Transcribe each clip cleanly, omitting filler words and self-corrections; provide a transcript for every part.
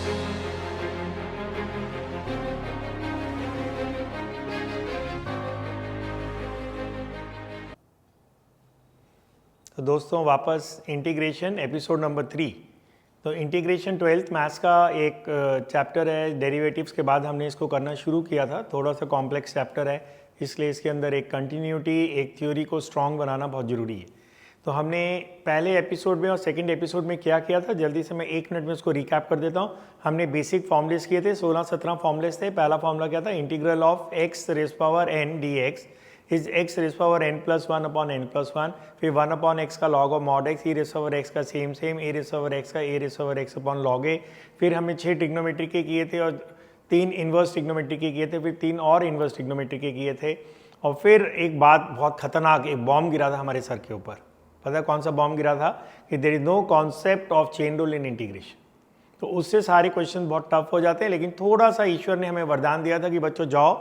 तो दोस्तों वापस इंटीग्रेशन एपिसोड नंबर 3। तो इंटीग्रेशन 12th मैथ्स का एक चैप्टर है। डेरिवेटिव्स के बाद हमने इसको करना शुरू किया था। थोड़ा सा कॉम्प्लेक्स चैप्टर है, इसलिए इसके अंदर एक कंटिन्यूटी, एक थ्योरी को स्ट्रॉन्ग बनाना बहुत ज़रूरी है। तो हमने पहले एपिसोड में और सेकंड एपिसोड में क्या किया था, जल्दी से मैं 1 मिनट में उसको रिकैप कर देता हूँ। हमने बेसिक फॉर्मूलेस किए थे, 16-17 फॉर्मूलेस थे। पहला फॉर्मूला क्या था, integral of x raise power n dx is x raise power n plus 1 upon n plus 1। फिर 1 अपॉन x का log of mod x, e raise power x का same A raise power x का A raise power x upon log A. फिर हमने 6 trigonometry के किए थे और 3 इन्वर्स ट्रिग्नोमेट्री के किए थे, फिर 3 और इन्वर्स ट्रिग्नोमेट्री के किए थे। और फिर एक बात बहुत खतरनाक, एक बॉम्ब गिरा था हमारे सर के ऊपर। पता है कौन सा बॉम्ब गिरा था, कि there is no concept of chain rule in integration. तो उससे सारे क्वेश्चन बहुत टफ हो जाते हैं, लेकिन थोड़ा सा ईश्वर ने हमें वरदान दिया था कि बच्चों जाओ,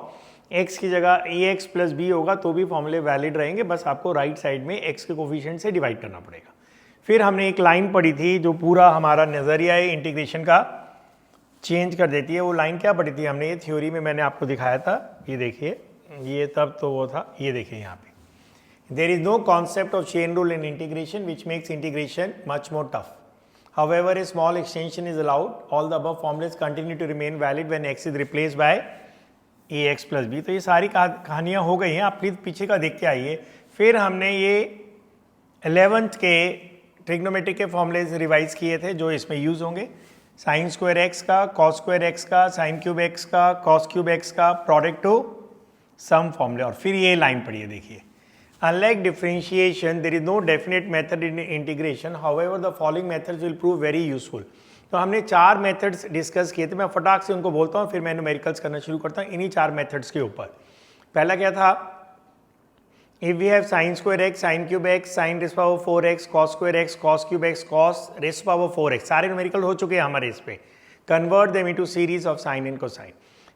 x की जगह ax प्लस b होगा तो भी फॉर्मूले वैलिड रहेंगे, बस आपको राइट साइड में x के कोफिशिएंट से डिवाइड करना पड़ेगा। फिर हमने एक लाइन पढ़ी थी जो पूरा हमारा नज़रिया है इंटीग्रेशन का चेंज कर देती है। वो लाइन क्या पढ़ी थी हमने, ये थ्योरी में मैंने आपको दिखाया था। ये देखिए, ये तब तो वो था, ये देखिए यहाँ पे, there is no concept of chain rule in integration which makes integration much more tough. However, a small extension is allowed. All the above formulas continue to remain valid when x is replaced by ax plus b. तो ये सारी कहानियाँ हो गई हैं, आप please पीछे का देख के आइए। फिर हमने ये 11th के ट्रिग्नोमेट्री के फॉर्मूलेज रिवाइज किए थे जो इसमें यूज होंगे। साइन स्क्वायर एक्स का, कॉस स्क्वायर एक्स का, साइन क्यूब एक्स का, कॉस क्यूब एक्स का, प्रोडक्ट टू सम फॉर्मूले। और फिर ये लाइन पढ़िए, देखिए, Unlike differentiation, there is no definite method in integration. However, the following methods will prove very useful. तो हमने 4 मेथड्स डिस्कस किए थे। मैं फटाक से उनको बोलता हूँ, फिर मैं न्यूमेरिकल्स करना शुरू करता हूँ इन्हीं 4 मेथड्स के ऊपर। पहला क्या था, if we have sine square x, sine cube x, sine raise power 4x, cos square x, cos cube x, cos raise power 4x, सारे न्यूमेरिकल हो चुके हैं हमारे इस पे। Convert them into series of sine and cosine.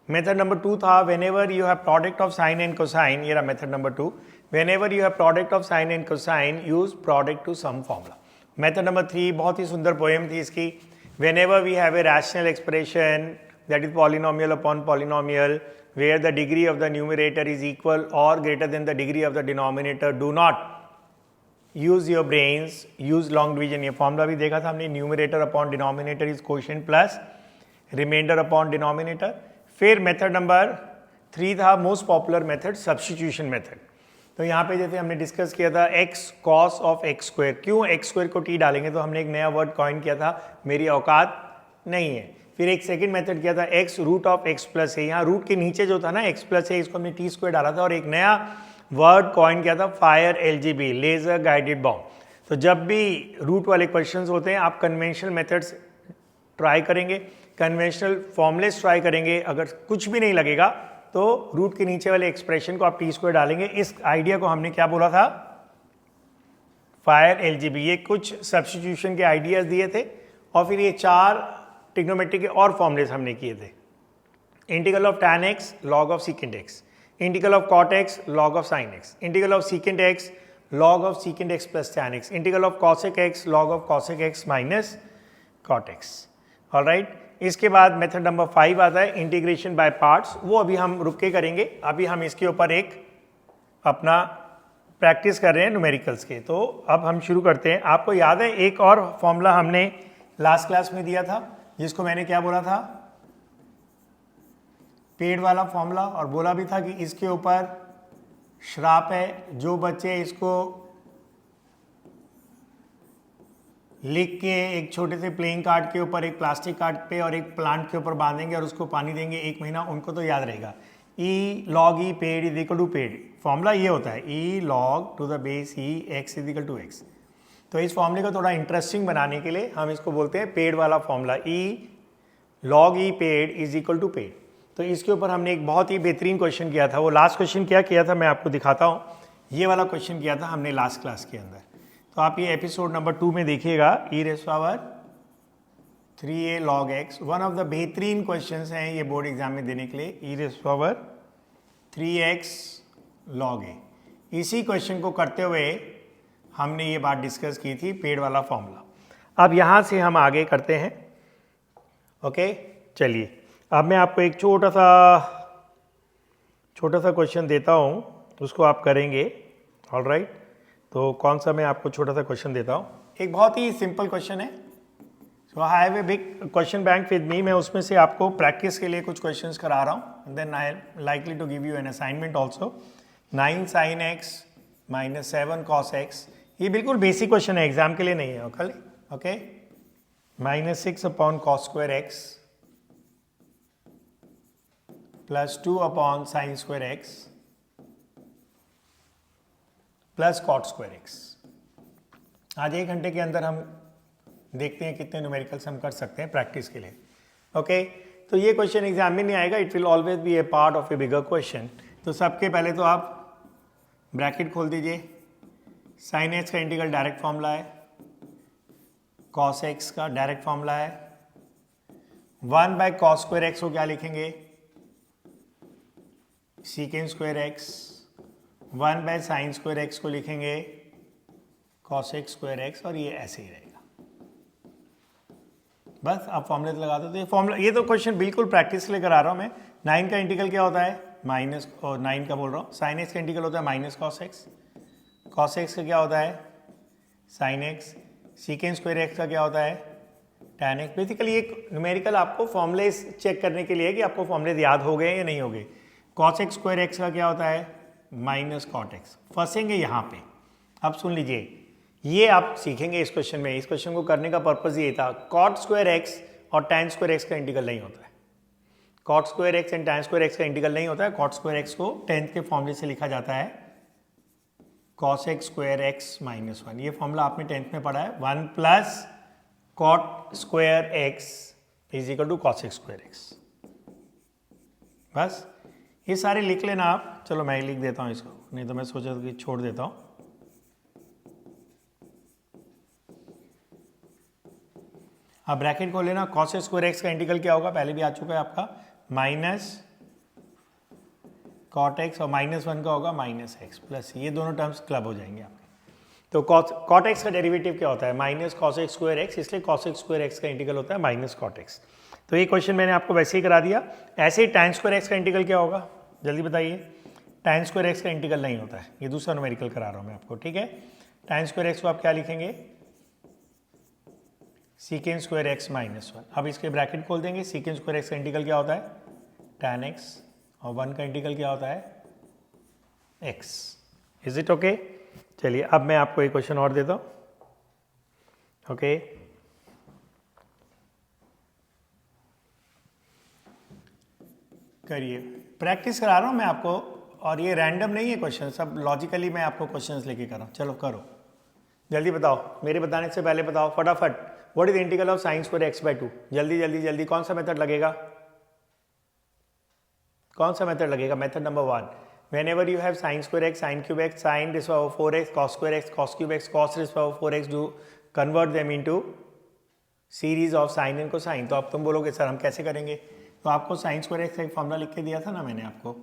Method number 2 था, whenever you have product of sine and cosine, ये रहा method number 2। Whenever you have product of sine and cosine, use product to sum formula. Method number 3 बहुत ही सुंदर poem थी इसकी। Whenever we have a rational expression that is polynomial upon polynomial, where the degree of the numerator is equal or greater than the degree of the denominator, do not use your brains, use long division। ये formula भी देखा था हमने, numerator upon denominator is quotient plus remainder upon denominator। फिर method number 3 था most popular method, substitution method. तो यहाँ पे जैसे हमने डिस्कस किया था x cos of x square, क्यों एक्स स्क्वायर को t डालेंगे, तो हमने एक नया वर्ड कॉइन किया था, मेरी औकात नहीं है। फिर एक सेकंड मेथड किया था x root of x plus है, यहाँ रूट के नीचे जो था ना x प्लस है, इसको हमने t स्क्वायर डाला था। और एक नया वर्ड कॉइन किया था fire LGB, laser guided bomb. तो जब भी रूट वाले क्वेश्चंस होते हैं, आप कन्वेंशनल मेथड्स ट्राई करेंगे, कन्वेंशनल फॉर्मुलेस ट्राई करेंगे। अगर कुछ भी नहीं लगेगा तो रूट के नीचे वाले एक्सप्रेशन को आप टी स्क्वायर डालेंगे। इस आइडिया को हमने क्या बोला था, फायर LGB। ये कुछ सब्स्टिट्यूशन के आइडियाज दिए थे। और फिर ये 4 ट्रिग्नोमेट्री के और फॉर्मुलेस हमने किए थे। Integral of tan x log of secant x, integral of cot x log of sin x, integral of secant x log of secant x plus tan x, integral of cosec x log of cosec x minus cot x। Alright, इसके बाद method number 5 आता है integration by parts. वो अभी हम रुक के करेंगे, अभी हम इसके ऊपर एक अपना प्रैक्टिस कर रहे हैं न्यूमेरिकल्स के। तो अब हम शुरू करते हैं। आपको याद है एक और फॉर्मूला हमने लास्ट क्लास में दिया था, जिसको मैंने क्या बोला था, पेड़ वाला फॉर्मूला। और बोला भी था कि इसके ऊपर श्राप है, जो बच्चे इसको लिख के एक छोटे से प्लेइंग कार्ड के ऊपर, एक प्लास्टिक कार्ड पे और एक प्लांट के ऊपर बांधेंगे और उसको पानी देंगे 1 महीना, उनको तो याद रहेगा। E log E paid is equal to paid, formula ये होता है, E log to the base E X is equal to X. तो इस फॉर्मूले को थोड़ा इंटरेस्टिंग बनाने के लिए हम इसको बोलते हैं पेड वाला formula, e log E paid is equal to पेड। तो इसके ऊपर हमने एक बहुत ही बेहतरीन क्वेश्चन किया था। वो लास्ट क्वेश्चन क्या किया था मैं आपको दिखाता हूँ। ये वाला क्वेश्चन किया था हमने लास्ट क्लास के अंदर। तो आप ये एपिसोड नंबर 2 में देखिएगा, ई rays power 3a log x, one of the बेहतरीन क्वेश्चंस हैं ये बोर्ड एग्जाम में देने के लिए, ई rays power 3x log a। इसी क्वेश्चन को करते हुए हमने ये बात डिस्कस की थी, पेड़ वाला फॉर्मूला। अब यहाँ से हम आगे करते हैं ओके चलिए अब मैं आपको एक छोटा सा क्वेश्चन देता हूँ, उसको आप करेंगे। ऑलराइट, तो कौन सा मैं आपको छोटा सा क्वेश्चन देता हूँ। एक बहुत ही सिंपल क्वेश्चन है। So I have a big question bank with me. मैं उसमें से आपको प्रैक्टिस के लिए कुछ क्वेश्चंस करा रहा हूँ। Then I likely to give you an assignment also. 9 sin x minus 7 cos x, ये बिल्कुल बेसिक क्वेश्चन है, एग्जाम के लिए नहीं है खाली। Okay, -6/cos² x plus 2/sin²x plus cot²x। आज 1 घंटे के अंदर हम देखते हैं कितने न्यूमेरिकल्स हम कर सकते हैं प्रैक्टिस के लिए। ओके, तो ये क्वेश्चन एग्जाम में नहीं आएगा, it will always be A part of A bigger question. तो सबके पहले तो आप ब्रैकेट खोल दीजिए। sin x का इंटीग्रल डायरेक्ट फॉर्मूला है, cos x का डायरेक्ट फॉर्मूला है। 1/cos² को क्या लिखेंगे, sec²x। 1/sin² को लिखेंगे cos x², और ये ऐसे ही रहेगा। बस आप फॉर्मूले लगा दो। तो ये फॉर्मूला, ये तो क्वेश्चन बिल्कुल प्रैक्टिस के लिए करा रहा हूँ मैं। 9 का इंटीग्रल क्या होता है, माइनस, और 9 का बोल रहा हूँ, sin x का इंटीग्रल होता है minus cos x। cos x का क्या होता है, sin x। sec² का क्या होता है, tan x। बेसिकली एक न्यूमेरिकल आपको फॉर्मूले चेक करने के लिए कि आपको फॉर्मूले याद हो गए या नहीं हो गए। cos x² का क्या होता है, माइनस cot x। फंसेंगे यहाँ पे। अब सुन लीजिए, ये आप सीखेंगे इस क्वेश्चन में। इस क्वेश्चन को करने का पर्पस ये था, cot²x और tan²x का इंटीग्रल नहीं होता है। cot²x एंड tan²x का इंटीग्रल नहीं होता है। cot²x को 10th के फॉर्मूले से लिखा जाता है cos x² -1। ये फॉर्मूला आपने 10th में पढ़ा है। 1 plus cot²x is equal to cos x²। बस ये सारे लिख लेना आप। चलो मैं लिख देता हूँ इसको, नहीं तो मैं सोचा कि छोड़ देता हूँ। अब ब्रैकेट को लेना, cos x² का इंटीग्रल क्या होगा, पहले भी आ चुका है आपका, माइनस cot x, और -1 का होगा माइनस x प्लस, ये दोनों टर्म्स क्लब हो जाएंगे आपके। तो cot x का डेरिवेटिव क्या होता है, माइनस cos x², इसलिए cos x² का इंटीग्रल होता है माइनस cot x। तो ये क्वेश्चन मैंने आपको वैसे ही करा दिया। ऐसे ही tan²x का इंटीग्रल क्या होगा, जल्दी बताइए। tan² का इंटीग्रल नहीं होता है, ये दूसरा न्यूमेरिकल करा रहा हूँ मैं आपको, ठीक है। tan² को आप क्या लिखेंगे, sec² -1। अब इसके ब्रैकेट खोल देंगे। sec² का इंटीग्रल क्या होता है, tan x, और 1 का इंटीग्रल क्या होता है, x। Is it okay. चलिए अब मैं आपको एक क्वेश्चन और देता हूँ। ओके, करिए, प्रैक्टिस करा रहा हूँ मैं आपको, और ये रैंडम नहीं है क्वेश्चन, सब लॉजिकली मैं आपको क्वेश्चंस लेके कर रहा हूँ। चलो करो, जल्दी बताओ, मेरे बताने से पहले बताओ फटाफट। What is integral of sin² x/2। जल्दी जल्दी जल्दी, कौन सा मेथड लगेगा, कौन सा मेथड लगेगा, method number 1। whenever you have sin² x, sin³ x, sin⁴x, cos² x, cos³ x, cos⁴x, do convert them into series of sine and cosine. तो अब तुम बोलोगे सर हम कैसे करेंगे, तो आपको sin² x का एक फॉर्मूला लिख के दिया था ना मैंने आपको।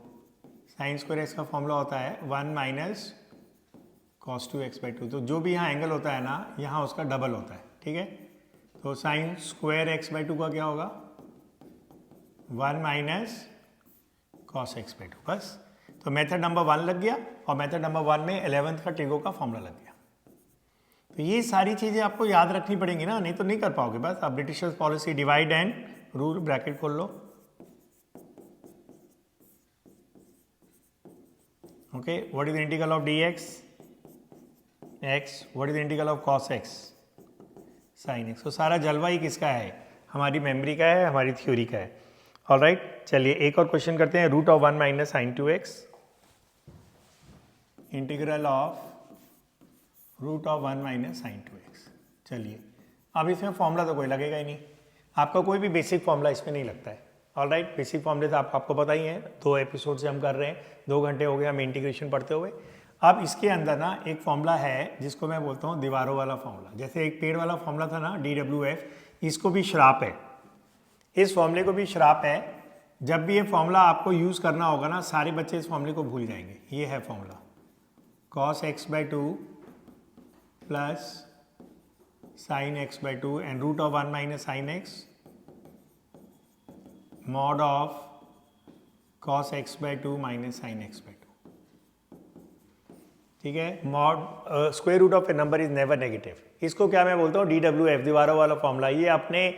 sin² x का फॉर्मूला होता है 1 माइनस cos² x/2। तो जो भी यहाँ एंगल होता है ना, यहाँ उसका डबल होता है, ठीक है। तो sin² x/2 का क्या होगा, 1 माइनस cos x/2। बस, तो मेथड नंबर 1 लग गया, और मेथड नंबर 1 में 11th का ट्रिगो का फॉर्मूला लग गया। तो ये सारी चीज़ें आपको याद रखनी पड़ेंगी ना, नहीं तो नहीं कर पाओगे। बस आप Britishers policy, divide and rule, bracket खोल लो। Okay, what is the integral of dx x, what is the integral of cos x sin x। तो सारा जलवा ही किसका है, हमारी मेमोरी का है, हमारी थ्योरी का है। ऑलराइट, चलिए एक और क्वेश्चन करते हैं। √1 minus sin2x, integral of √1 minus sin2x। चलिए अब इसमें फॉर्मूला तो कोई लगेगा ही नहीं, आपका कोई भी बेसिक फॉर्मूला इसमें नहीं लगता है। ऑलराइट, बेसिक फॉर्मूले तो आपको पता ही है, 2 एपिसोड से हम कर रहे हैं, 2 घंटे हो गए हमें इंटीग्रेशन पढ़ते हुए। अब इसके अंदर ना एक फॉर्मूला है जिसको मैं बोलता हूँ दीवारों वाला फॉर्मूला। जैसे एक पेड़ वाला फॉर्मूला था ना, DWF, इसको भी श्राप है, इस फॉर्मूले को भी श्राप है। जब भी ये फॉर्मूला आपको यूज़ करना होगा ना, सारे बच्चे इस फॉर्मूले को भूल जाएंगे। ये है formula, cos x/2 plus sin x/2 and √1 minus sin x mod of cos x by two minus sine x by two. ठीक है, mod square root of a number is never negative. इसको क्या मैं बोलता हूँ, DWF, दीवारों वाला formula. ये अपने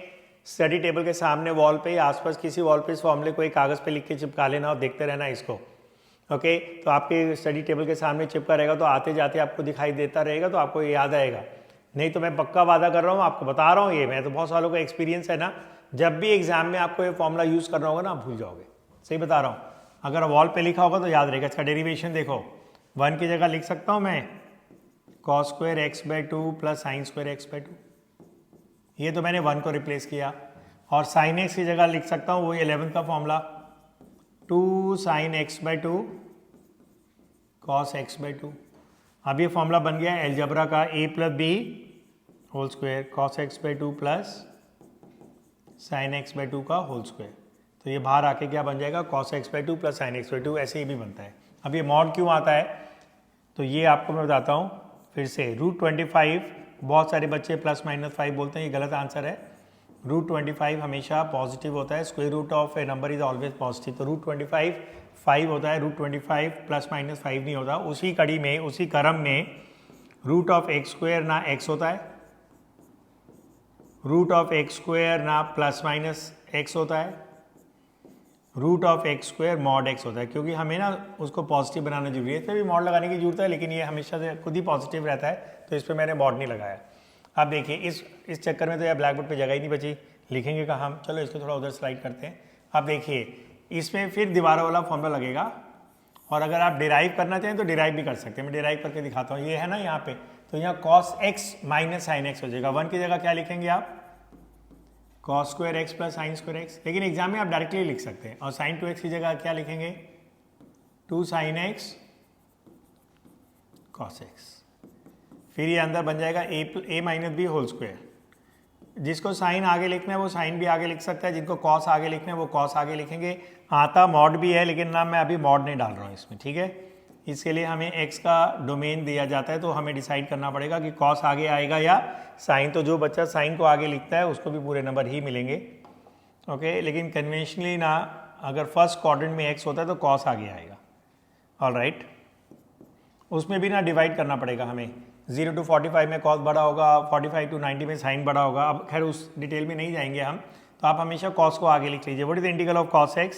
स्टडी टेबल के सामने वॉल पे या आसपास किसी वॉल पे इस फॉर्मूले को एक कागज़ पे लिख के चिपका लेना और देखते रहना इसको। ओके, तो आपके स्टडी टेबल के सामने चिपका रहेगा तो आते जाते आपको दिखाई देता रहेगा तो आपको ये याद आएगा। नहीं तो मैं पक्का वादा कर रहा हूँ, आपको बता रहा हूँ, ये मैं तो बहुत सालों का एक्सपीरियंस है ना, जब भी एग्जाम में आपको ये फॉर्मूला यूज़ करना होगा ना आप भूल जाओगे। सही बता रहा हूँ, अगर वॉल पे लिखा होगा तो याद रहेगा। इसका डेरिवेशन देखो, 1 की जगह लिख सकता हूँ मैं cos square x by two plus sign square x by to. ये तो मैंने 1 को रिप्लेस किया। और साइन एक्स की जगह लिख सकता हूँ वही 11 का formula, 2 sine x by two cos x by two. अब ये फॉर्मूला बन गया एलजबरा का a plus B whole square cos x by two plus sine x by two का होल स्क्वायर। तो ये बाहर आके क्या बन जाएगा, cos x by two plus sine x by two. ऐसे ही भी बनता है। अब ये मॉड क्यों आता है तो ये आपको मैं बताता हूँ फिर से। √25, बहुत सारे बच्चे ±5 बोलते हैं, ये गलत आंसर है। √25 हमेशा पॉजिटिव होता है, square root of a number is always positive. तो √25 5 होता है, √25 ±5 नहीं होता। उसी कड़ी में, उसी क्रम में रूट ऑफ एक्स स्क्वायर ना x होता है, रूट ऑफ एक्स स्क्वायर ना ±x होता है, root of x square mod x होता है। क्योंकि हमें ना उसको पॉजिटिव बनाना जरूरी है, इसमें भी मॉड लगाने की जरूरत है, लेकिन ये हमेशा से खुद ही पॉजिटिव रहता है तो इस पर मैंने मॉड नहीं लगाया। अब देखिए इस चक्कर में तो यार ब्लैक बोर्ड पर जगह ही नहीं बची, लिखेंगे कहाँ हम। चलो इसको थोड़ा उधर स्लाइड करते हैं। अब देखिए इसमें फिर दीवारों वाला फॉर्मूला लगेगा, और अगर आप डिराइव करना चाहें तो डिराइव भी कर सकते हैं। मैं डिराइव करके दिखाता हूँ। ये है ना यहाँ पे, तो यहाँ cos x minus sine x हो जाएगा। 1 की जगह क्या लिखेंगे आप, cos square x plus sign square x. लेकिन एग्जाम में आप डायरेक्टली लिख सकते हैं। और साइन 2x की जगह क्या लिखेंगे, 2 साइन एक्स कॉस एक्स। फिर ये अंदर बन जाएगा a minus b whole square. जिसको साइन आगे लिखना है वो साइन भी आगे लिख सकता है, जिनको कॉस आगे लिखना है वो कॉस आगे लिखेंगे। आता मॉड भी है, लेकिन ना मैं अभी मॉड नहीं डाल रहा हूँ इसमें। ठीक है, इसके लिए हमें x का डोमेन दिया जाता है, तो हमें डिसाइड करना पड़ेगा कि कॉस आगे आएगा या साइन। तो जो बच्चा साइन को आगे लिखता है उसको भी पूरे नंबर ही मिलेंगे। ओके, लेकिन कन्वेंशनली ना, अगर फर्स्ट क्वाड्रेंट में x होता है तो कॉस आगे आएगा। ऑलराइट, उसमें भी ना डिवाइड करना पड़ेगा हमें। 0 to 45 में कॉस बड़ा होगा, 45 to 90 में साइन बड़ा होगा। अब खैर उस डिटेल में नहीं जाएंगे हम, तो आप हमेशा कॉस को आगे लिख लीजिए। What is the integral of cos x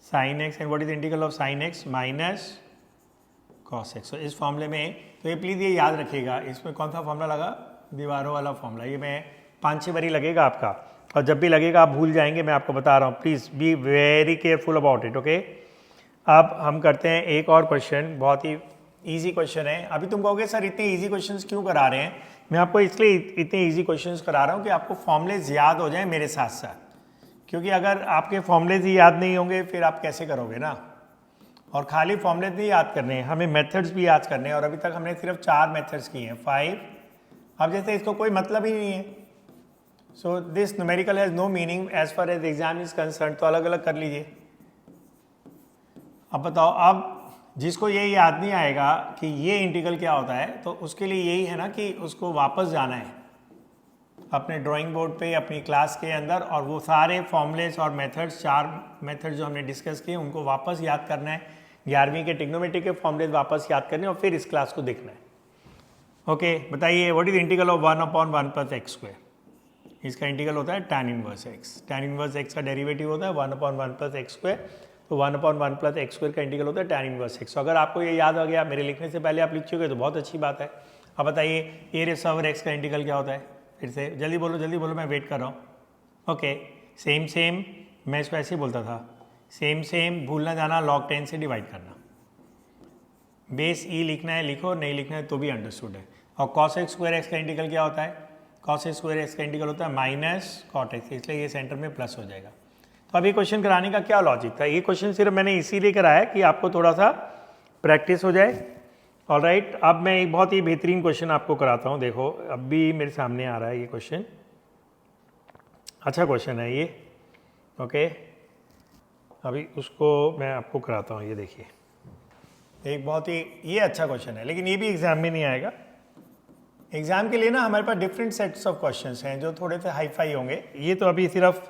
sine x and what is the integral of sine x minus cos x. तो इस फॉर्मूले में, तो ये प्लीज़ ये याद रखिएगा, इसमें कौन सा फॉर्मूला लगा, दीवारों वाला फॉर्मूला। ये मैं 5-6 बारी लगेगा आपका, और जब भी लगेगा आप भूल जाएंगे, मैं आपको बता रहा हूँ। Please be very careful about it. Okay, अब हम करते हैं एक और क्वेश्चन, बहुत ही ईजी क्वेश्चन है। अभी तुम कहोगे सर इतने ईजी क्वेश्चंस क्यों करा रहे हैं। मैं आपको इसलिए इतने ईजी क्वेश्चंस करा रहा हूँ कि आपको फॉर्मूलेज याद हो जाएं मेरे साथ साथ। क्योंकि अगर आपके फॉर्मूलेज ही याद नहीं होंगे फिर आप कैसे करोगे ना। और खाली फॉर्मूलेज नहीं याद करने हैं, हमें मेथड्स भी याद करने हैं। और अभी तक हमने सिर्फ 4 मेथड्स किए हैं, 5। अब जैसे इसको कोई मतलब ही नहीं है, so this numerical has no meaning as far as exam is concern, तो अलग अलग कर लीजिए। अब बताओ, अब जिसको ये याद नहीं आएगा कि ये इंटीग्रल क्या होता है, तो उसके लिए यही है ना कि उसको वापस जाना है अपने ड्राइंग बोर्ड पे, अपनी क्लास के अंदर, और वो सारे फॉर्मूलेस और मेथड्स, 4 मेथड जो हमने डिस्कस किए उनको वापस याद करना है। 11वीं के ट्रिग्नोमेट्री के फॉर्मूलेस वापस याद करने और फिर इस क्लास को देखना है। ओके, बताइए what is integral of 1/1 plus x square. इसका इंटीग्रल होता है tan inverse x। tan inverse x का डेरिवेटिव होता है 1/1 प्लस एक्स स्क्वायर। तो 1/1 प्लस एक्स स्क्वायर का इंटीग्रल होता है tan इनवर्स x। अगर आपको ये याद आ गया, मेरे लिखने से पहले आप लिख चुके तो बहुत अच्छी बात है। अब बताइए ए रेज़ पावर x का इंटीग्रल क्या होता है। फिर से जल्दी बोलो, मैं वेट कर रहा हूँ। ओके, सेम मैं इसको ऐसे ही बोलता था, सेम भूलना जाना, log 10 से डिवाइड करना। बेस ई लिखना है लिखो, नहीं लिखना है तो भी अंडरस्टूड है। और cos x स्क्वायर एक्स का इंटीग्रल क्या होता है, cos x स्क्वायर एक्स का इंटीग्रल होता है माइनस cot x, इसलिए ये सेंटर में प्लस हो जाएगा। तो अब ये क्वेश्चन कराने का क्या लॉजिक था, ये क्वेश्चन सिर्फ मैंने इसीलिए कराया कि आपको थोड़ा सा प्रैक्टिस हो जाए। ऑलराइट, अब मैं एक बहुत ही बेहतरीन क्वेश्चन आपको कराता हूँ। देखो अब भी मेरे सामने आ रहा है ये क्वेश्चन, अच्छा क्वेश्चन है ये। ओके, अभी उसको मैं आपको कराता हूँ। ये देखिए, एक बहुत ही ये अच्छा क्वेश्चन है, लेकिन ये भी एग्जाम में नहीं आएगा। एग्जाम के लिए ना हमारे पास डिफरेंट सेट्स ऑफ क्वेश्चंस हैं जो थोड़े से हाई फाई होंगे। ये तो अभी सिर्फ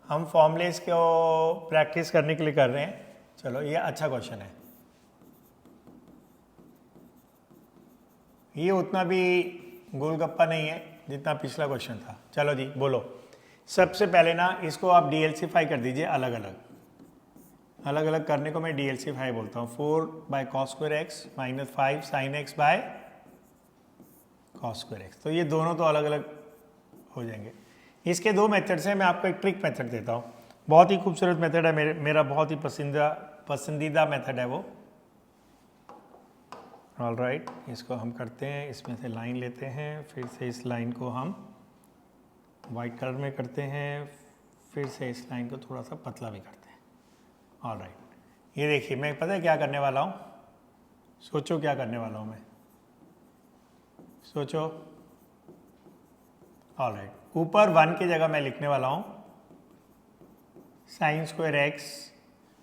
हम फॉर्मूलेस को प्रैक्टिस करने के लिए कर रहे हैं। चलो ये अच्छा क्वेश्चन है, ये उतना भी गोलगप्पा नहीं है जितना पिछला क्वेश्चन था। चलो जी बोलो। सबसे पहले ना इसको आप डीएलसीफाई कर दीजिए, अलग अलग करने को मैं डीएलसीफाई बोलता हूँ। 4/cos²x - 5 sin x/cos²x, तो ये दोनों तो अलग अलग हो जाएंगे। इसके दो मेथड्स हैं, मैं आपको एक ट्रिक मेथड देता हूँ, बहुत ही खूबसूरत मेथड है, मेरा बहुत ही पसंदीदा मेथड है वो। ऑल राइट, इसको हम करते हैं, इसमें से लाइन लेते हैं, फिर से इस लाइन को हम वाइट कलर में करते हैं, फिर से इस लाइन को थोड़ा सा पतला भी करते हैं। ऑल राइट, ये देखिए मैं पता है क्या करने वाला हूँ, सोचो क्या करने वाला हूँ मैं, सोचो। ऑल राइट, ऊपर 1 की जगह मैं लिखने वाला हूँ sin²x।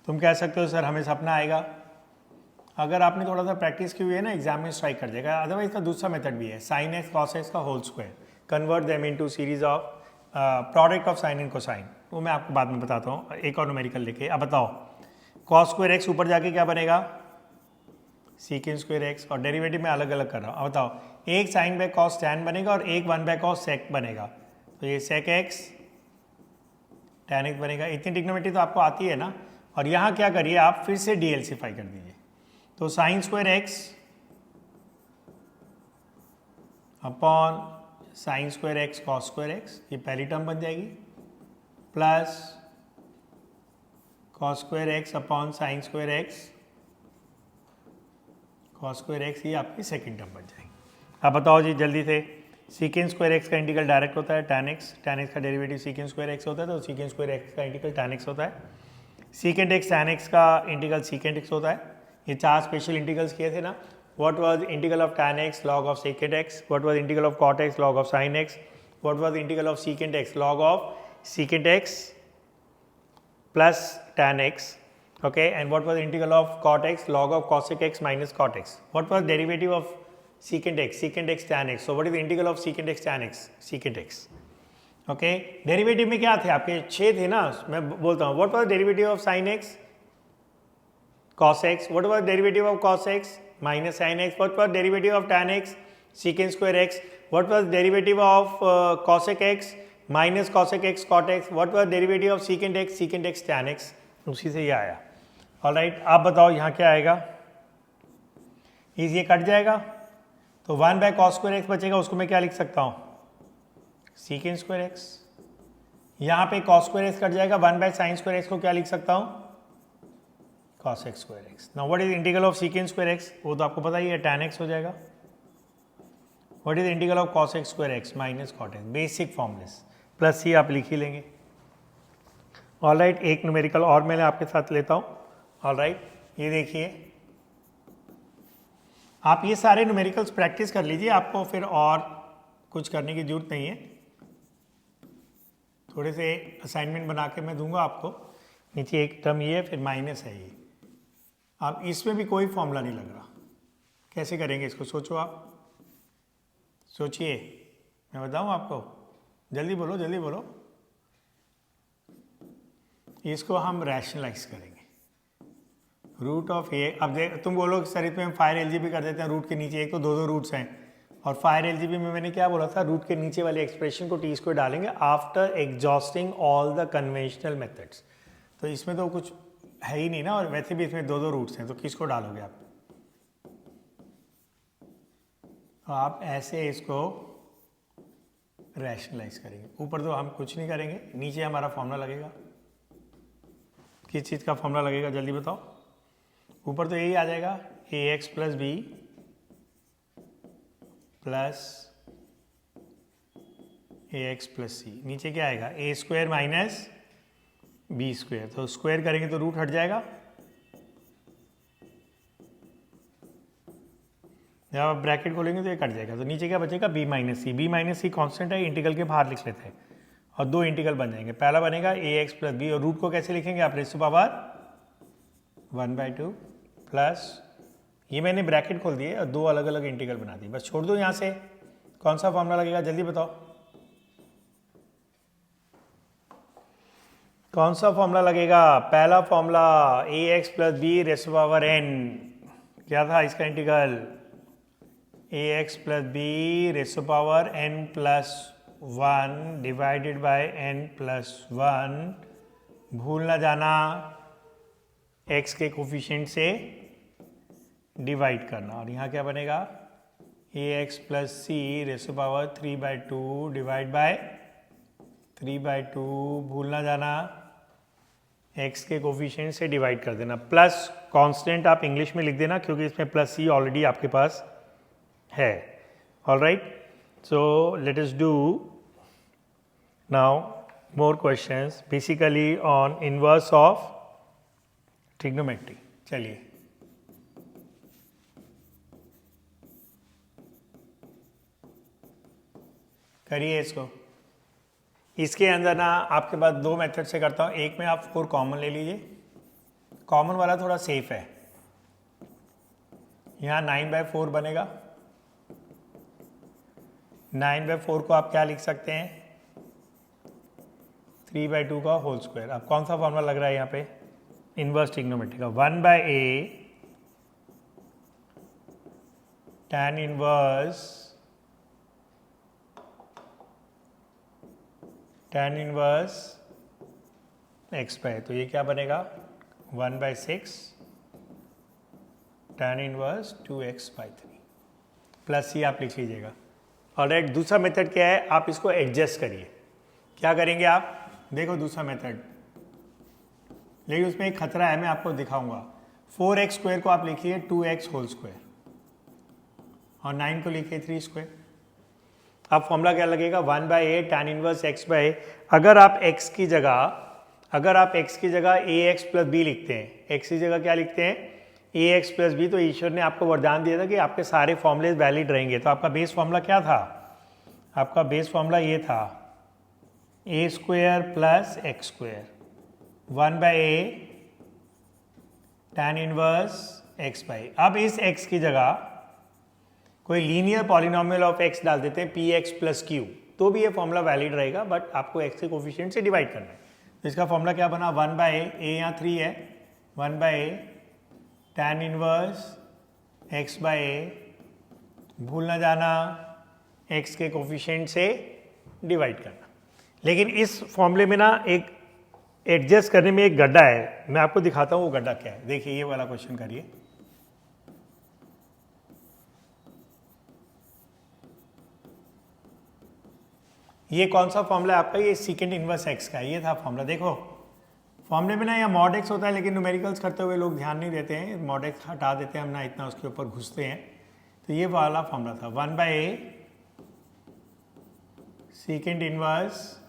तुम कह सकते हो सर हमें सपना आएगा, अगर आपने थोड़ा सा प्रैक्टिस की हुई है ना एग्जाम में स्ट्राइक कर जाएगा। अदरवाइज का दूसरा मेथड भी है, sin x cos x का whole square, convert them into series of product of sine and cosine, वो मैं आपको बाद में बताता हूँ एक और न्यूमेरिकल लेके। अब बताओ cos²x ऊपर जाके क्या बनेगा, sec²x, और डेरिवेटिव में अलग अलग कर रहा हूँ। अब बताओ, एक sin/cos tan बनेगा और एक 1/cos sec बनेगा, तो ये sec x tan x बनेगा। इतनी ट्रिग्नोमेट्री तो आपको आती है ना। और यहाँ क्या करिए आप, फिर से डीएलसीफाई कर दीजिए, तो sin²x अपॉन sin²x cos²x, ये पहली टर्म बन जाएगी, plus cos²x upon sin²x cos²x, ये आपकी सेकेंड टर्म बन जाएगी। अब बताओ जी जल्दी से, sec² का इंटीग्रल डायरेक्ट होता है tan x का डेरिवेटिव sec² होता है, तो sec² का इंटीग्रल tan x होता है, sec tan x का इंटीग्रल sec होता है। ये 4 स्पेशल इंटीग्रल्स किए थे ना, what was integral of tan x log of sec x, what was integral of cot x log of sin x, what was integral of sec x log of sec x plus tan x, okay, and what was the integral of cot x log of cosec x minus cot x, what was derivative of secant x tan x, so what is the integral of secant x tan x, secant x, okay। Derivative में क्या थे आपके 6 थे ना, मैं बोलता हूँ, what was derivative of sin x cos x, what was derivative of cos x minus sin x, what was derivative of tan x sec²x, what was derivative of cosec x minus cosec x cot x, what was derivative of secant x tan x, उसी से ये आया। Alright, आप बताओ यहाँ क्या आएगा, ये कट जाएगा, तो 1/cos²x बचेगा, उसको मैं क्या लिख सकता हूँ, sec²x। यहाँ पे cos²x कट जाएगा, 1/sin²x को क्या लिख सकता हूँ, cosec²x। Now what is integral of sec²x, वो तो आपको पता ही है, tan x हो जाएगा। What is integral of cosec² minus cot x, basic formulas, plus C आप लिख ही लेंगे। ऑलराइट, एक न्यूमेरिकल और मैं आपके साथ लेता हूँ। ऑलराइट, ये देखिए, आप ये सारे न्यूमेरिकल्स प्रैक्टिस कर लीजिए, आपको फिर और कुछ करने की जरूरत नहीं है। थोड़े से असाइनमेंट बना के मैं दूंगा आपको, नीचे एक टर्म ये है, फिर माइनस है ये, अब इसमें भी कोई फॉर्मूला नहीं लग रहा, कैसे करेंगे इसको, सोचो आप, सोचिए, मैं बताऊं आपको, जल्दी बोलो जल्दी बोलो। इसको हम रैशनलाइज करेंगे, रूट ऑफ ए। अब देख, तुम बोलो सर इसमें हम फायर एलजीबी कर देते हैं, रूट के नीचे एक तो दो रूट्स हैं, और फायर एलजीबी में मैंने क्या बोला था, रूट के नीचे वाले एक्सप्रेशन को टी स्क्वायर डालेंगे after exhausting all the conventional methods. तो इसमें तो कुछ है ही नहीं ना, और वैसे भी इसमें दो रूट्स हैं, तो किसको डालोगे आप, तो आप ऐसे इसको रैशनलाइज करेंगे। ऊपर तो हम कुछ नहीं करेंगे, नीचे हमारा फॉर्मूला लगेगा, किस चीज़ का फॉर्मूला लगेगा जल्दी बताओ। ऊपर तो यही आ जाएगा, ax plus B plus ax plus C, नीचे क्या आएगा, a² माइनस b², तो स्क्वायर करेंगे तो रूट हट जाएगा, जब आप ब्रैकेट खोलेंगे तो ये कट जाएगा, तो नीचे क्या बचेगा, b माइनस सी। b माइनस सी कॉन्स्टेंट है, इंटीग्रल के बाहर लिख लेते हैं, और दो इंटीग्रल बन जाएंगे, पहला बनेगा ax प्लस बी, और रूट को कैसे लिखेंगे आप, रेज़ टू पावर 1/2 प्लस, ये मैंने ब्रैकेट खोल दिए और दो अलग अलग इंटीग्रल बना दिए, बस छोड़ दो यहाँ से। कौन सा फॉर्मूला लगेगा जल्दी बताओ। कौन सा फॉर्मूला लगेगा? पहला formula a x plus b raise to power n, क्या था इसका integral? A x plus b raise to power n plus one divided by n plus one, भूल ना जाना x के कोफिशिएंट से डिवाइड करना, और यहाँ क्या बनेगा? A x plus C raise to power 3/2 divide by 3/2, भूल ना जाना x के कोफिशिएंट से डिवाइड कर देना, प्लस कांस्टेंट आप इंग्लिश में लिख देना क्योंकि इसमें प्लस सी ऑलरेडी आपके पास है। Alright, so let us do now more questions basically on inverse of trigonometry। चलिए करिए इसको। इसके अंदर ना आपके पास दो मेथड से करता हूँ, एक में आप 4 कॉमन ले लीजिए, कॉमन वाला थोड़ा सेफ है। यहाँ 9/4 बनेगा, 9/4 को आप क्या लिख सकते हैं? 3/2 का होल स्क्वायर। अब कौन सा फॉर्मूला लग रहा है यहाँ पे? इनवर्स ट्रिग्नोमेट्री का 1/a tan इनवर्स x/, तो ये क्या बनेगा? 1/6 tan inverse 2x/3 plus C आप लिख लीजिएगा। ऑलराइट, दूसरा मेथड क्या है? आप इसको एडजस्ट करिए। क्या करेंगे आप? देखो दूसरा मेथड, लेकिन उसमें एक खतरा है, मैं आपको दिखाऊंगा। 4x² को आप लिखिए 2x होल स्क्वायर और 9 को लिखिए 3²। अब फॉर्मूला क्या लगेगा? 1/a tan inverse x/a। अगर आप x की जगह ax प्लस b लिखते हैं, x की जगह क्या लिखते हैं? ax प्लस b, तो ईश्वर ने आपको वरदान दिया था कि आपके सारे फॉर्मूले वैलिड रहेंगे। तो आपका बेस फॉर्मूला क्या था? आपका बेस फॉर्मूला ये था a² plus x², 1/a tan inverse x/a। अब इस x की जगह कोई लीनियर पॉलिनोमियल ऑफ x डाल देते हैं px प्लस q, तो भी ये फॉर्मूला वैलिड रहेगा, बट आपको x के कोफिशिएंट से डिवाइड करना है। तो इसका फॉर्मूला क्या बना? 1/a, a यहाँ 3 है, 1/a tan इनवर्स x/a, भूल ना जाना x के कोफिशिएंट से डिवाइड करना। लेकिन इस फॉर्मूले में ना एक एडजस्ट करने में एक गड्ढा है, मैं आपको दिखाता हूँ वो गड्ढा क्या है। देखिए ये वाला क्वेश्चन करिए। ये कौन सा फॉर्मूला है आपका? ये सेकेंड इनवर्स x का है, ये था फॉर्मूला। देखो फॉर्मूले में ना यहाँ मॉड x होता है, लेकिन न्यूमेरिकल्स करते हुए लोग ध्यान नहीं देते हैं, मॉड x हटा देते हैं, हम ना इतना उसके ऊपर घुसते हैं। तो ये वाला फॉर्मूला था 1/a सेकेंड इनवर्स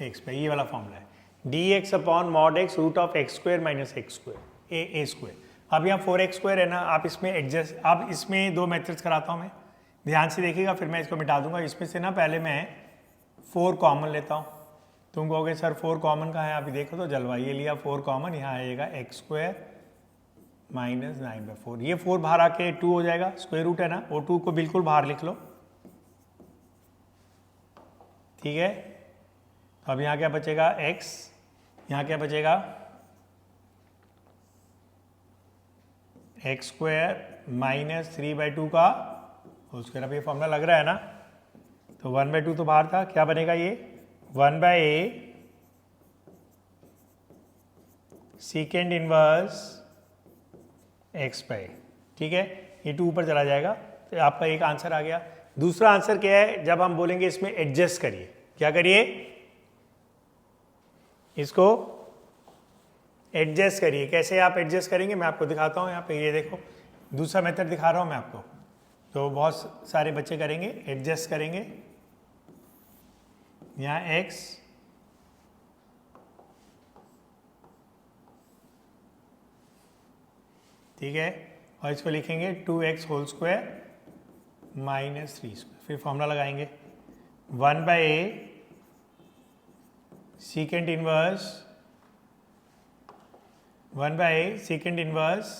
x पे, ये वाला फॉर्मूला है। dx upon mod x root of x² minus x², a²। अब यहाँ 4x² है ना, आप इसमें एडजस्ट, अब इसमें दो मेथड्स कराता हूँ मैं, ध्यान से देखिएगा, फिर मैं इसको मिटा दूंगा। इसमें से ना पहले मैं 4 कॉमन लेता हूँ। तुम कहोगे सर 4 कॉमन कहाँ है? अभी देखो तो जलवा, ये लिया 4 कॉमन, यहाँ आएगा x² माइनस 9/4। ये 4 बाहर आके 2 हो जाएगा, स्क्वायर रूट है ना, वो 2 को बिल्कुल बाहर लिख लो, ठीक है। तो अब यहाँ क्या बचेगा? x, यहाँ क्या बचेगा? x² माइनस 3/2 का होल स्क्वायर। अब ये फॉर्मूला लग रहा है ना, तो 1/2 तो बाहर था, क्या बनेगा? ये 1/a सेकेंड इनवर्स x/a, ठीक है। ये 2 ऊपर चला जाएगा, तो आपका एक आंसर आ गया। दूसरा आंसर क्या है? जब हम बोलेंगे इसमें एडजस्ट करिए, क्या करिए? इसको एडजस्ट करिए। कैसे आप एडजस्ट करेंगे मैं आपको दिखाता हूँ। यहाँ पे ये देखो, दूसरा मेथड दिखा रहा हूँ मैं आपको, तो बहुत सारे बच्चे करेंगे, एडजस्ट करेंगे। यहाँ x ठीक है, और इसको लिखेंगे 2x होल स्क्वायर माइनस 3²। फिर फॉर्मूला लगाएंगे 1/a second inverse 1/a second inverse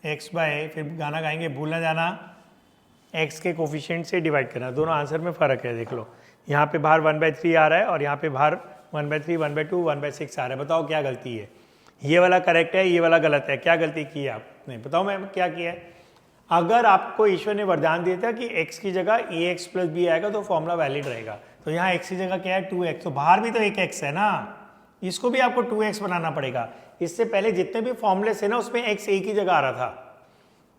x/a। फिर गाना गाएंगे, भूल ना जाना x के कोफिशिएंट से डिवाइड करना। दोनों आंसर में फ़र्क है, देख लो। यहाँ पे बाहर 1/3 आ रहा है और यहाँ पे बाहर 1/3, 1/2, 1/6 आ रहा है। बताओ क्या गलती है? ये वाला करेक्ट है, ये वाला गलत है। क्या गलती की है आपने? बताओ मैं क्या किया है। अगर आपको ईश्वर ने वरदान दिया था कि x की जगह ax प्लस बी आएगा तो फॉर्मूला वैलिड रहेगा, तो यहाँ x की जगह क्या है 2x, तो बाहर भी तो एक x है ना, इसको भी आपको 2x बनाना पड़ेगा। इससे पहले जितने भी फॉर्मूले थे ना उसमें x एक ही जगह आ रहा था,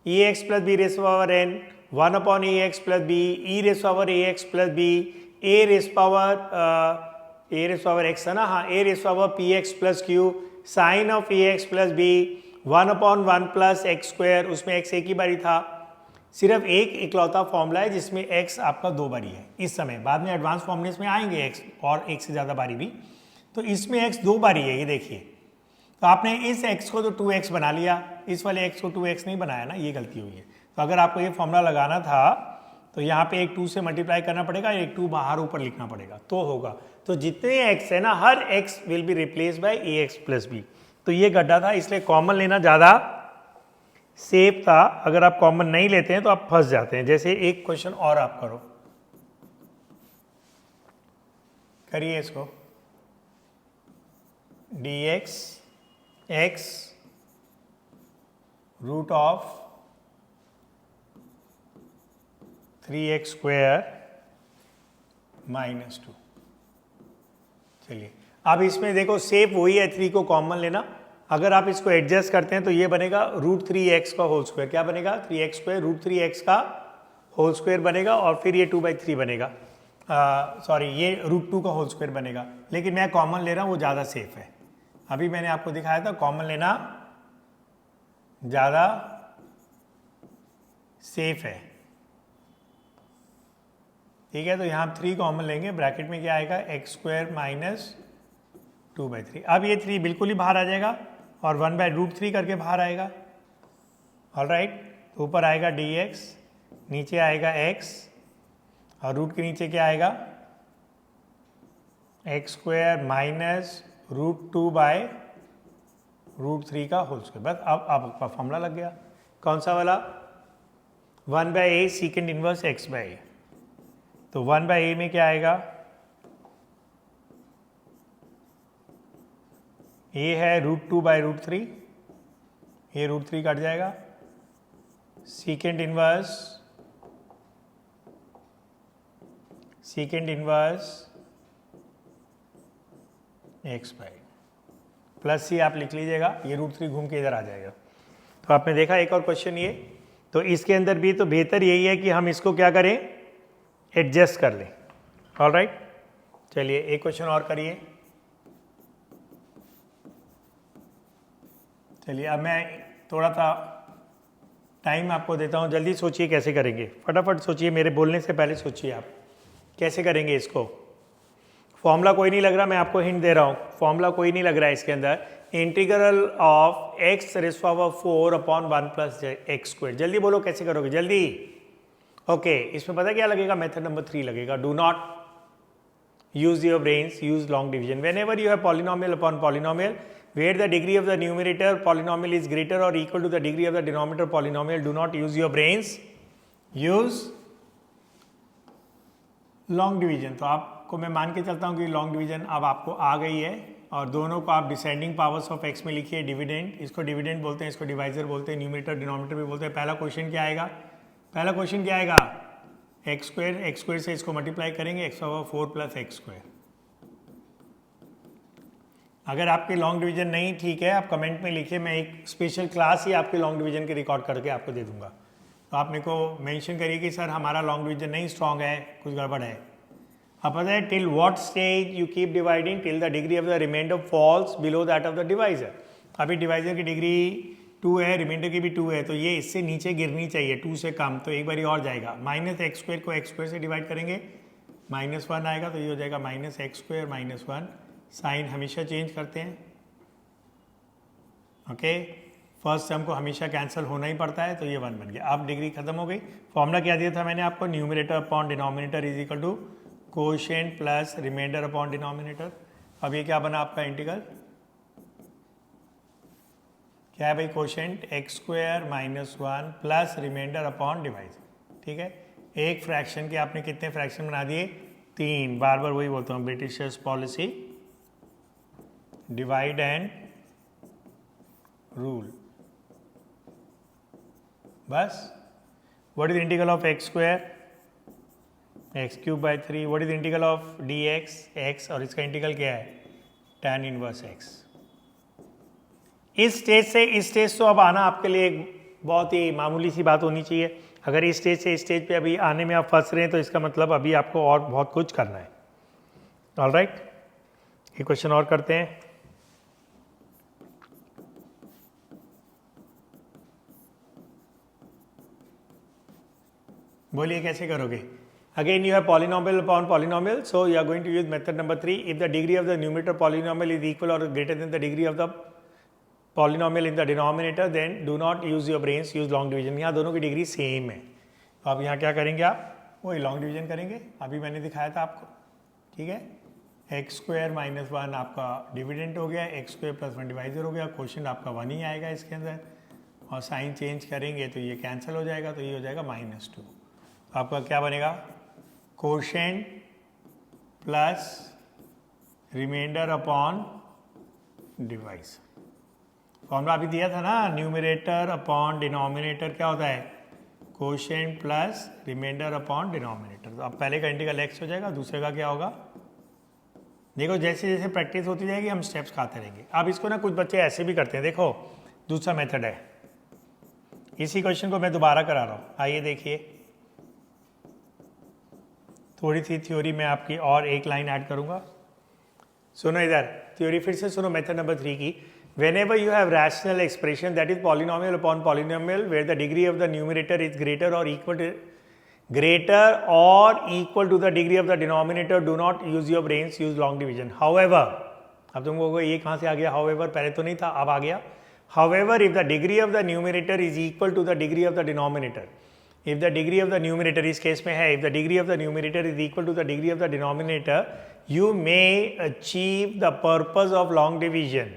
ax plus b raise power n, 1/ax plus b, e raise power ax plus b, a raise power x है ना, हाँ, a raise power px plus q, sine of ax plus b, 1/1 plus x square, उसमें x एक ही बारी था। सिर्फ एक इकलौता फॉर्मूला है जिसमें x आपका 2 बारी है इस समय, बाद में एडवांस फॉर्मूलेस में आएंगे x और एक से ज़्यादा बारी भी, तो इसमें x 2 बारी है, ये देखिए। तो आपने इस x को तो 2x बना लिया, इस वाले x को 2x नहीं बनाया ना, ये गलती हुई है। तो अगर आपको ये फॉर्मूला लगाना था तो यहाँ पे एक 2 से मल्टीप्लाई करना पड़ेगा, एक 2 बाहर ऊपर लिखना पड़ेगा तो होगा। तो जितने x है ना, हर x will be replace by ax plus b. तो ये गड्ढा था, इसलिए कॉमन लेना ज़्यादा सेफ था। अगर आप कॉमन नहीं लेते हैं तो आप फंस जाते हैं। जैसे एक क्वेश्चन और आप करो, करिए इसको, dx x root of 3x square minus 2। चलिए अब इसमें देखो सेफ वही है, 3 को कॉमन लेना। अगर आप इसको एडजस्ट करते हैं तो ये बनेगा √3x का होल स्क्वायर। क्या बनेगा? 3x स्क्वायर, √3x का होल स्क्वायर बनेगा, और फिर ये 2/3 बनेगा, सॉरी ये √2 का होल स्क्वायर बनेगा। लेकिन मैं कॉमन ले रहा हूँ, वो ज़्यादा सेफ है। अभी मैंने आपको दिखाया था कॉमन लेना ज़्यादा सेफ है, ठीक है। तो यहाँ 3 कॉमन लेंगे, ब्रैकेट में क्या आएगा, x स्क्वायर माइनस 2/3। अब ये 3 बिल्कुल ही बाहर आ जाएगा और 1/√3 करके बाहर आएगा। ऑलराइट, तो ऊपर आएगा dx, नीचे आएगा x, और रूट के नीचे क्या आएगा, x स्क्वायर माइनस √2/√3 का होल स्क्वायर। बस अब आपका फॉर्मूला लग गया। कौन सा वाला? 1/a सीकेंड inverse x/a। तो 1/a में क्या आएगा, ये है √2/√3, ये √3 कट जाएगा, सीकेंड इनवर्स x/a प्लस c आप लिख लीजिएगा, ये √3 घूम के इधर आ जाएगा। तो आपने देखा एक और क्वेश्चन ये, तो इसके अंदर भी तो बेहतर यही है कि हम इसको क्या करें, एडजस्ट कर लें। ऑलराइट, चलिए एक क्वेश्चन और करिए। चलिए अब मैं थोड़ा सा टाइम आपको देता हूँ, जल्दी सोचिए कैसे करेंगे, फटाफट सोचिए, मेरे बोलने से पहले सोचिए आप कैसे करेंगे इसको। फॉर्मूला कोई नहीं लग रहा, मैं आपको हिंट दे रहा हूँ, फॉर्मूला कोई नहीं लग रहा है इसके अंदर। Integral of x raise power 4/1 plus x square. जल्दी बोलो कैसे करोगे, जल्दी। ओके, इसमें पता क्या लगेगा, मेथड नंबर 3 लगेगा। Do not use your brains, use long division. When ever you have polynomial upon polynomial where the degree of the numerator polynomial is greater or equal to the degree of the denominator polynomial, do not use your brains, use long division। तो आपको मैं मान के चलता हूँ कि long division अब आपको आ गई है, और दोनों को आप डिसेंडिंग पावर्स ऑफ x में लिखिए। डिविडेंड, इसको डिविडेंड बोलते हैं, इसको डिवाइजर बोलते हैं, न्यूमरेटर डिनोमिनेटर भी बोलते हैं। पहला क्वेश्चन क्या आएगा, पहला क्वेश्चन क्या आएगा, x स्क्वायर से इसको मल्टीप्लाई करेंगे, x/4 प्लस एक्स स्क्वायर। अगर आपके लॉन्ग डिवीजन नहीं ठीक है, आप कमेंट में लिखिए, मैं एक स्पेशल क्लास ही आपके लॉन्ग डिवीजन के रिकॉर्ड करके आपको दे दूंगा। तो आप मेरे को मेंशन करिए कि सर हमारा लॉन्ग डिवीजन नहीं स्ट्रॉन्ग है, कुछ गड़बड़ है। अब पता है till what stage you keep dividing, till the degree of the remainder falls below that of the divisor. अभी डिवाइजर की डिग्री 2 है, रिमाइंडर की भी 2 है, तो ये इससे नीचे गिरनी चाहिए, 2 से कम, तो एक बारी और जाएगा। माइनस एक्स स्क्वायर को एक्स स्क्वायर से डिवाइड करेंगे, -1 आएगा, तो ये हो जाएगा -x स्क्वायर -1। साइन हमेशा चेंज करते हैं, ओके। फर्स्ट टर्म को हमेशा कैंसिल होना ही पड़ता है, तो ये 1 बन गया। अब डिग्री खत्म हो गई। फॉर्मूला क्या दिया था मैंने आपको, numerator upon denominator is equal to quotient plus remainder upon denominator. अब ये क्या बना आपका इंटीग्रल, क्या है भाई, quotient x square -1 plus remainder upon divisor, ठीक है। एक फ्रैक्शन के आपने कितने फ्रैक्शन बना दिए, 3। बार बार वही बोलता हूँ, Britishers policy divide and rule, बस. What is integral of x square, X cube by 3. What is integral of D X, X, और इसका इंटीग्रल क्या है, tan इनवर्स एक्स. इस स्टेज से इस स्टेज तो अब आना आपके लिए एक बहुत ही मामूली सी बात होनी चाहिए. अगर इस स्टेज से इस स्टेज पे अभी आने में आप फंस रहे हैं तो इसका मतलब अभी आपको और बहुत कुछ करना है. ऑलराइट, ये क्वेश्चन और करते हैं. बोलिए कैसे करोगे. Again you have polynomial upon polynomial, so you are going to use method number 3. If the degree of the numerator polynomial is equal or greater than the degree of the polynomial in the denominator, then do not use your brains, use long division. यहाँ दोनों की degree same है, तो अब यहाँ क्या करेंगे आप, वही लॉन्ग डिवीजन करेंगे. अभी मैंने दिखाया था आपको, ठीक है. एक्स स्क्वायर माइनस 1 आपका डिविडेंट हो गया, एक्स स्क्वायर प्लस 1 डिवाइजर हो गया. क्वेश्चन आपका 1 ही आएगा इसके अंदर, और साइन चेंज करेंगे तो ये कैंसिल हो जाएगा, तो ये हो जाएगा -2. आपका क्या बनेगा, quotient plus remainder upon divisor. Formula अभी दिया था ना, न्यूमरेटर अपॉन डिनोमिनेटर क्या होता है, quotient plus remainder upon denominator. तो अब पहले का इंटीग्रल एक्स हो जाएगा, दूसरे का क्या होगा. देखो जैसे जैसे प्रैक्टिस होती जाएगी हम स्टेप्स खाते रहेंगे. अब इसको ना कुछ बच्चे ऐसे भी करते हैं. देखो दूसरा मेथड है, इसी क्वेश्चन को मैं दोबारा करा रहा हूँ. आइए देखिए, थोड़ी सी थ्योरी में आपकी और एक लाइन ऐड करूंगा. सुनो इधर, थ्योरी फिर से सुनो. मेथड नंबर 3 की, whenever you have rational expression that is polynomial upon polynomial where the degree of the numerator is greater or equal to the degree of the denominator, do not use your brains, use long division. However, अब तुम कहोगे ये कहाँ से आ गया however, पहले तो नहीं था, अब आ गया. However, if the degree of the numerator is equal to the degree of the denominator, if the degree of the numerator, इस केस में है, if the degree of the numerator is equal to the degree of the denominator, you may achieve the purpose of long division.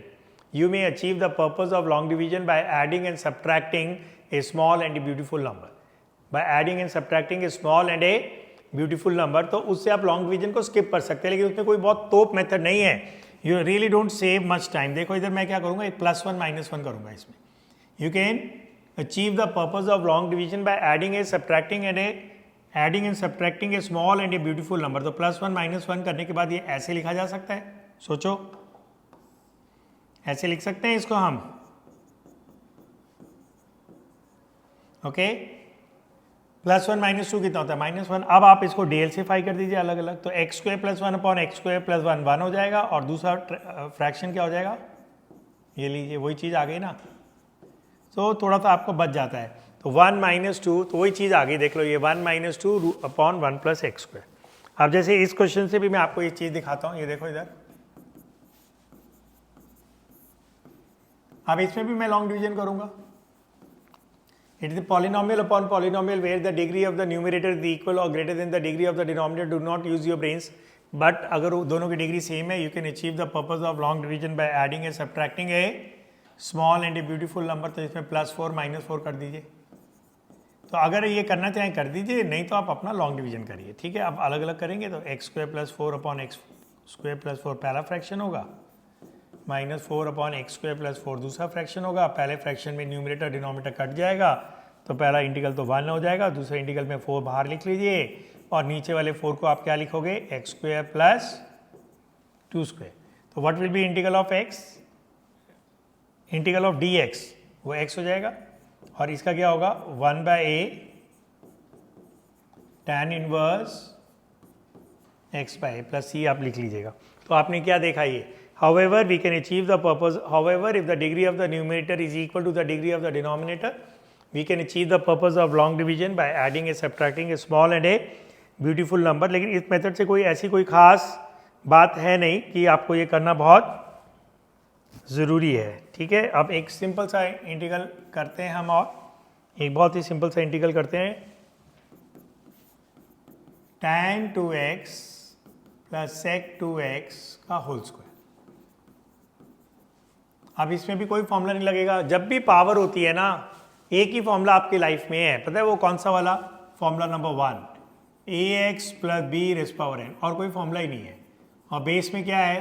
You may achieve the purpose of long division by adding and subtracting a small and a beautiful number. By adding and subtracting a small and a beautiful number, तो उससे आप long division को skip कर सकते हैं, लेकिन उसमें कोई बहुत तोप मेथड नहीं है. You really don't save much time. देखो इधर मैं क्या करूँगा, एक +1 -1 करूँगा इसमें. You can achieve the purpose of long division by adding and subtracting a small and a beautiful number. तो +1 -1 करने के बाद ये ऐसे लिखा जा सकता है. सोचो, ऐसे लिख सकते हैं इसको हम. ओके, +1 -2 कितना होता है, -1. अब आप इसको डेल्सिफाई कर दीजिए अलग अलग, तो x square plus 1 upon x square plus 1 1 हो जाएगा, और दूसरा फ्रैक्शन क्या हो जाएगा, ये लीजिए, वही चीज़ आ गई ना. तो थोड़ा सा आपको बच जाता है. तो 1 -2, तो वही चीज़ आ गई, देख लो, ये 1 -2 अपॉन 1 प्लस एक्स स्क्वायर. अब जैसे इस क्वेश्चन से भी मैं आपको ये चीज़ दिखाता हूँ, ये देखो इधर. अब इसमें भी मैं लॉन्ग डिवीजन करूँगा. It is polynomial upon polynomial where the degree of the numerator is equal और greater than the degree of the denominator. Do not use your brains. But अगर दोनों की डिग्री सेम है, you can achieve the purpose of long division by adding and subtracting a small and a beautiful number. तो इसमें +4 -4 कर दीजिए. तो अगर ये करना चाहें कर दीजिए, नहीं तो आप अपना लॉन्ग डिवीजन करिए. ठीक है, अब अलग अलग करेंगे तो x square plus 4 upon x square plus 4 पहला फ्रैक्शन होगा, -4 अपॉन एक्स स्क्वायर प्लस 4 दूसरा फ्रैक्शन होगा. पहले फ्रैक्शन में न्यूमरेटर डिनोमिनेटर कट जाएगा, तो पहला इंटीग्रल तो 1 हो जाएगा, दूसरे इंटीग्रल में 4 बाहर लिख लीजिए, और नीचे वाले 4 को आप क्या लिखोगे, एक्स स्क्वायर प्लस 2 स्क्वायर. तो what will be integral of x, integral of D x, वो एक्स हो जाएगा, और इसका क्या होगा, 1/a tan inverse x/a plus c आप लिख लीजिएगा. तो आपने क्या देखा, ये however we can achieve the purpose, however if the degree of the numerator is equal to the degree of the denominator, we can achieve the purpose of long division by adding and subtracting a small and a beautiful number. लेकिन इस method से कोई ऐसी कोई खास बात है नहीं कि आपको ये करना बहुत ज़रूरी है. ठीक है, अब एक सिंपल सा इंटीग्रल करते हैं हम, और एक बहुत ही सिंपल सा इंटीग्रल करते हैं. tan 2x plus sec 2x का होल स्क्वायर. अब इसमें भी कोई फॉर्मूला नहीं लगेगा. जब भी पावर होती है ना, एक ही फॉर्मूला आपकी लाइफ में है, पता है वो कौन सा वाला, formula number 1, ax plus b raise power n, और कोई फॉर्मूला ही नहीं है. और बेस में क्या है,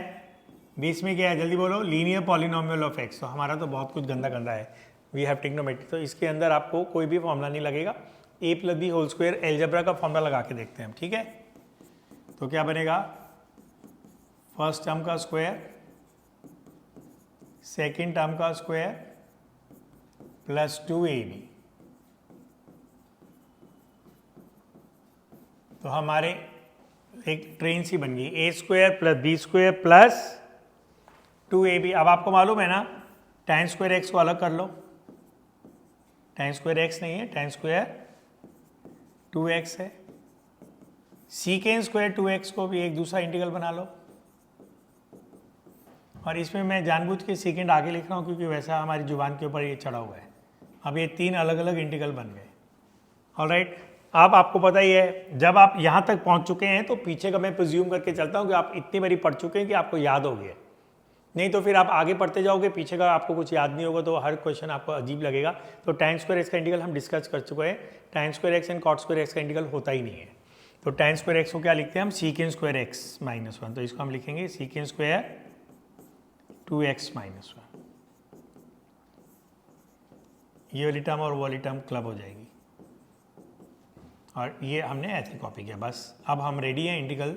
बीच में क्या है जल्दी बोलो, लीनियर पॉलिनोमियल ऑफ एक्स। तो हमारा तो बहुत कुछ गंदा गंदा है, वी हैव ट्रिग्नोमेट्री, तो इसके अंदर आपको कोई भी फॉर्मूला नहीं लगेगा। A plus B whole square algebra का फॉर्मूला लगा के देखते हैं हम, ठीक है। तो क्या बनेगा, फर्स्ट टर्म का स्क्वायर सेकेंड टर्म का स्क्वायर प्लस 2ab। तो हमारे एक ट्रेन सी बन गई, A square plus B square plus 2ab। अब आपको मालूम है ना, tan स्क्वायर एक्स को अलग कर लो, tan स्क्वायर एक्स नहीं है, tan स्क्वायर 2x है। सीकेंड स्क्वायर 2x को भी एक दूसरा इंटीग्रल बना लो, और इसमें मैं जानबूझ के सेकेंड आगे लिख रहा हूँ क्योंकि वैसा हमारी जुबान के ऊपर ये चढ़ा हुआ है। अब ये 3 अलग अलग इंटीग्रल बन गए। ऑलराइट, अब आपको पता ही है, जब आप यहाँ तक पहुँच चुके हैं तो पीछे का मैं प्रिज्यूम करके चलता हूँ कि आप इतनी बारी पढ़ चुके हैं कि आपको याद हो गया। नहीं तो फिर आप आगे पढ़ते जाओगे, पीछे का आपको कुछ याद नहीं होगा तो हर क्वेश्चन आपको अजीब लगेगा। तो tan स्क्वायर एक्स का इंटीग्रल हम डिस्कस कर चुके हैं, tan square x and cot square x का इंटीग्रल होता ही नहीं है। तो tan स्क्वायर एक्स को क्या लिखते हैं हम, सीकेंड स्क्वायर एक्स माइनस 1। तो इसको हम लिखेंगे सीकेंड स्क्वायर 2x माइनस 1। ये वाली टर्म और वो वाली टर्म क्लब हो जाएगी, और ये हमने ऐसे कॉपी किया। बस अब हम रेडी हैं इंटीग्रल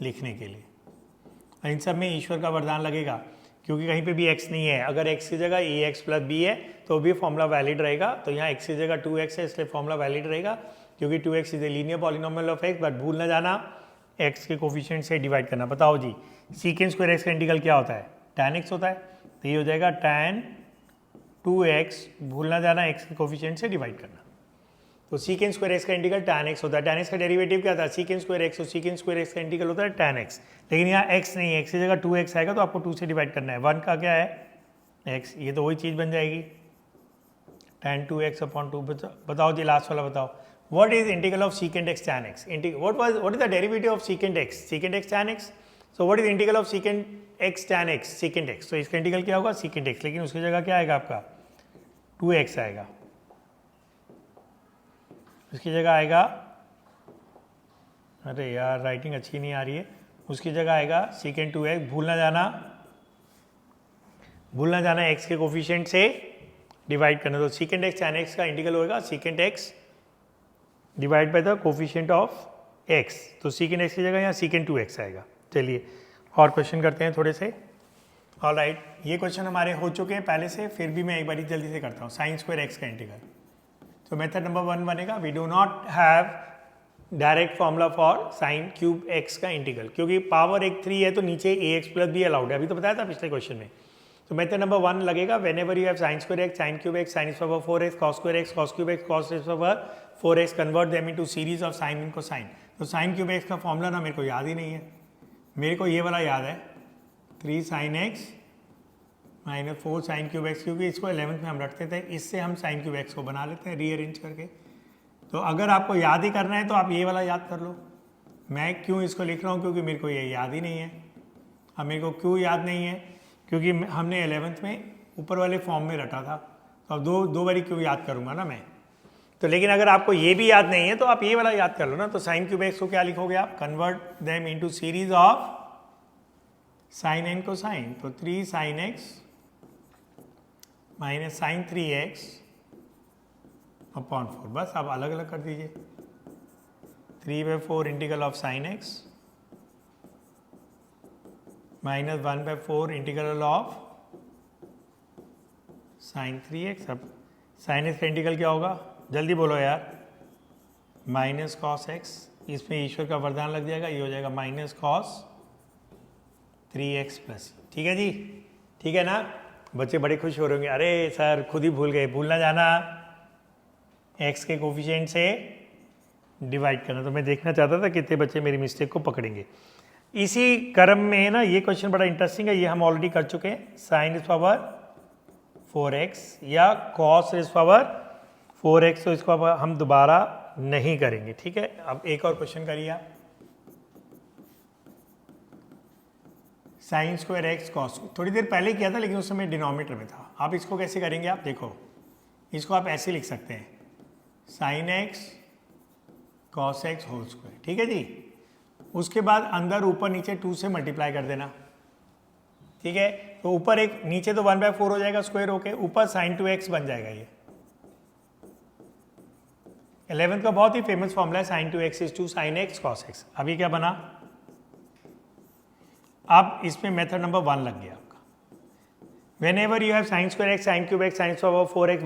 लिखने के लिए। इन सब में ईश्वर का वरदान लगेगा, क्योंकि कहीं पे भी x नहीं है। अगर x की जगह ax प्लस b है तो भी फॉर्मूला वैलिड रहेगा। तो यहाँ x की जगह 2x है, इसलिए फॉर्मूला वैलिड रहेगा, क्योंकि 2x is a linear polynomial of x। But भूल ना जाना x के कोफिशिएंट से डिवाइड करना। बताओ जी, सीकेंड स्क्वायर x का इंटीग्रल क्या होता है, tan x होता है। तो ये हो जाएगा tan 2x, भूल ना जाना x के कोफिशिएंट से डिवाइड करना। तो सीकेंड स्क्वायर एक्स का इंटीग्रल tan x होता है। tan x का डेरिवेटिव क्या था, सीकेंड स्क्वायर एक्स। तो सीकेंड स्क्वायर एक्स का इंटीग्रल होता है tan x। लेकिन यहाँ x नहीं है, x की जगह 2x आएगा तो आपको 2 से डिवाइड करना है। 1 का क्या है x, ये तो वही चीज़ बन जाएगी tan 2x अपॉन 2। बताओ जी लास्ट वाला बताओ, what is integral of सीकेंड x tan x? What is the derivative of सीकेंड x? सीकेंड x tan x। So what is integral of सीकेंड x tan x? सीकेंड x। तो इसका इंटीग्रल क्या होगा, सीकेंड x, लेकिन उसकी जगह क्या आएगा आपका 2x आएगा। उसकी जगह आएगा, अरे यार राइटिंग अच्छी नहीं आ रही है, उसकी जगह आएगा सीकेंड 2x। भूलना जाना x के कोफिशिएंट से डिवाइड करना। तो सीकेंड एक्स tan x का इंटीग्रल होगा सीकेंड x divide by the coefficient of x। तो सीकेंड x की जगह यहाँ सीकेंड 2x आएगा। चलिए और क्वेश्चन करते हैं थोड़े से। ऑलराइट, ये क्वेश्चन हमारे हो चुके हैं पहले से, फिर भी मैं एक बार जल्दी से करता हूँ। साइन स्क्वायर एक्स का इंटीग्रल। तो मेथड नंबर 1 बनेगा, we do not have direct formula for sine cube x का इंटीग्रल, क्योंकि पावर एक 3 है तो नीचे ax प्लस बी अलाउड है, अभी तो बताया था पिछले क्वेश्चन में। तो मेथड नंबर 1 लगेगा, when ever you have sine square x, sine cube x, sine power 4x, cos square x, cos cube x, cos power 4x, convert them into series of sign इनको sign. तो sign cube x का formula ना मेरे को याद ही नहीं है, मेरे को ये वाला याद है 3 sin x minus 4 sign cube x, क्योंकि इसको 11th में हम रखते थे, इससे हम साइन क्यूब एक्स को बना लेते हैं रीअरेंज करके। तो अगर आपको याद ही करना है तो आप ये वाला याद कर लो। मैं क्यों इसको लिख रहा हूँ, क्योंकि मेरे को ये याद ही नहीं है। अब मेरे को क्यों याद नहीं है, क्योंकि हमने 11th में ऊपर वाले फॉर्म में रटा था, तो अब दो बारी क्यों याद करूँगा ना मैं। तो लेकिन अगर आपको ये भी याद नहीं है तो आप ये वाला याद कर लो ना। तो साइन क्यूब एक्स को क्या लिखोगे आप, convert them into series of sine and cosine. तो 3 sin x minus sine 3x upon 4। बस आप अलग अलग कर दीजिए। 3/4 integral of sine x minus 1/4 integral of sine 3x। अब साइन x का इंटीग्रल क्या होगा, जल्दी बोलो यार, माइनस कॉस x। इसमें ईश्वर का वरदान लग जाएगा, ये हो जाएगा माइनस कॉस 3x प्लस। ठीक है जी, ठीक है ना। बच्चे बड़े खुश हो रहे होंगे, अरे सर खुद ही भूल गए। भूलना जाना x के कोफिशिएंट से डिवाइड करना। तो मैं देखना चाहता था कितने बच्चे मेरी मिस्टेक को पकड़ेंगे। इसी क्रम में ना ये क्वेश्चन बड़ा इंटरेस्टिंग है, ये हम ऑलरेडी कर चुके हैं। साइन इज पावर 4x या कॉस इज पावर 4x, तो इसको अब हम दोबारा नहीं करेंगे। ठीक है, अब एक और क्वेश्चन करिए आप। साइन स्क्वायर एक्स कॉस, थोड़ी देर पहले किया था लेकिन उस समय डिनोमिनेटर में था। आप इसको कैसे करेंगे, आप देखो, इसको आप ऐसे लिख सकते हैं, sine x cos x whole square. ठीक है जी। उसके बाद अंदर ऊपर नीचे 2 से मल्टीप्लाई कर देना, ठीक है, तो ऊपर एक, नीचे तो 1/4 हो जाएगा स्क्वायर होके, ऊपर sin 2x बन जाएगा ये। 11th का बहुत ही फेमस फॉर्मूला है sin 2x is two sin x cos x। अभी क्या बना, अब इसमें मेथड नंबर 1 लग गया आपका। whenever you have sin square x, sin cube x, sin square of 4x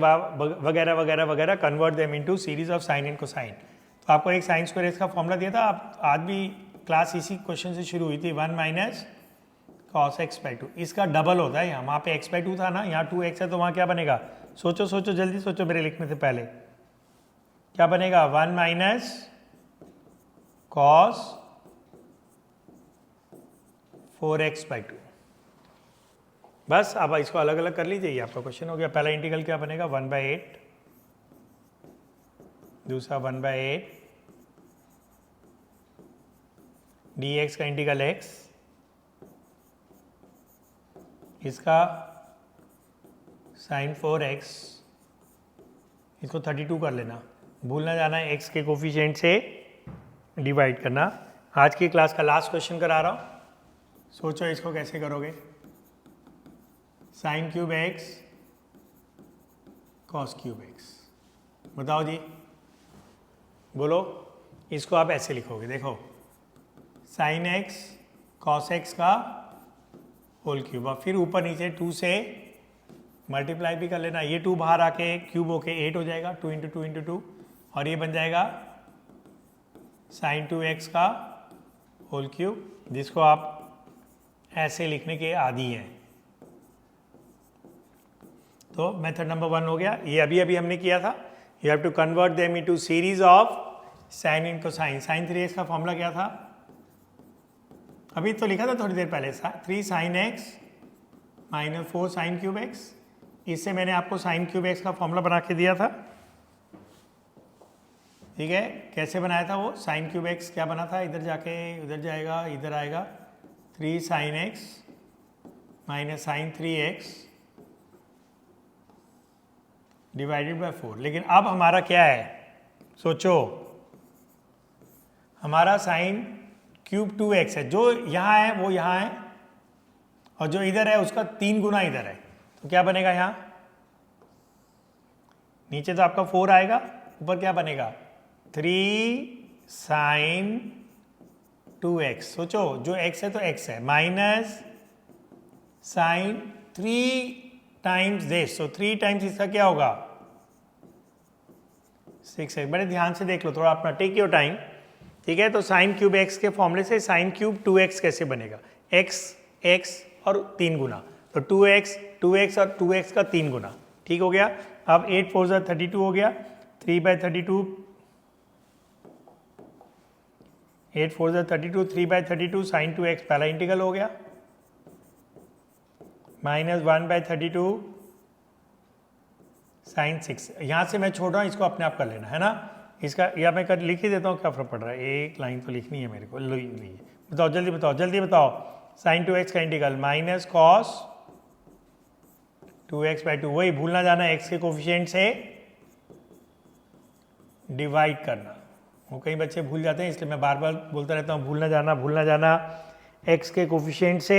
वगैरह वगैरह वगैरह, convert them into series of sine and cosine. तो आपको एक sin square x का फॉर्मूला दिया था, आप आज भी क्लास इसी क्वेश्चन से शुरू हुई थी, 1 माइनस cos x/2। इसका डबल होता है यहाँ, वहाँ पे x/2 था ना, यहाँ 2x है, तो वहाँ क्या बनेगा, सोचो सोचो जल्दी सोचो मेरे लिखने से पहले, क्या बनेगा, 1 माइनस cos 4x/2। बस अब इसको अलग अलग कर लीजिए, ये आपका क्वेश्चन हो गया। पहला इंटीग्रल क्या बनेगा, 1/8, दूसरा 1/8 dx का इंटीग्रल x, इसका sin 4x, इसको 32 कर लेना, भूलना जाना है x के कोफिशिएंट से डिवाइड करना। आज की क्लास का लास्ट क्वेश्चन करा रहा हूँ, सोचो इसको कैसे करोगे, sin cube x cos cube x, बताओ जी, बोलो। इसको आप ऐसे लिखोगे, देखो sin x cos x का होल क्यूब, और फिर ऊपर नीचे 2 से मल्टीप्लाई भी कर लेना, ये 2 बाहर आके क्यूब होके 8 हो जाएगा, 2 इंटू 2 इंटू 2, और ये बन जाएगा sin 2x का होल क्यूब, जिसको आप ऐसे लिखने के आदी हैं। तो मेथड नंबर 1 हो गया, ये अभी अभी हमने किया था। You have to convert them into series of sine and cosine. sin 3x का फॉर्मूला क्या था, अभी तो लिखा था थोड़ी देर पहले, 3 sin x minus 4 sin cube x। इससे मैंने आपको sin क्यूब x का फॉर्मूला बना के दिया था, ठीक है। कैसे बनाया था वो, sin क्यूब x क्या बना था, इधर जाके उधर जाएगा, इधर आएगा, 3 sin x minus sin 3x divided by 4। लेकिन अब हमारा क्या है, सोचो, हमारा sin क्यूब 2x है, जो यहाँ है वो यहाँ है, और जो इधर है उसका 3 गुना इधर है, तो क्या बनेगा, यहाँ नीचे तो आपका 4 आएगा, ऊपर क्या बनेगा, 3 sin 2x। सोचो जो x है तो x है, minus sin 3 times this, so 3 times इसका क्या होगा, 6x। बड़े ध्यान से देख लो थोड़ा अपना, टेक योर टाइम, ठीक है। तो sin क्यूब x के फॉर्मूले से sin क्यूब 2x कैसे बनेगा, x और 3 गुना, तो 2x और 2x का 3 गुना, ठीक हो गया। अब 8 4 32 हो गया, 3/32, 8 4 32, 3/32 sin 2x पहला इंटीग्रल हो गया, माइनस 1/32 sin 6। यहाँ से मैं छोड़ रहा हूँ, इसको अपने आप कर लेना है ना, इसका या मैं कर लिख ही देता हूँ, क्या फर्क पड़ रहा है, एक लाइन तो लिखनी है मेरे को। बताओ जल्दी बताओ, जल्दी बताओ, sin 2x का इंटीग्रल माइनस cos 2x/2, वही भूलना जाना, x के कोफिशिएंट से डिवाइड करना। वो कई बच्चे भूल जाते हैं, इसलिए मैं बार बार बोलता रहता हूँ, भूलना जाना, x के कोफिशिएंट से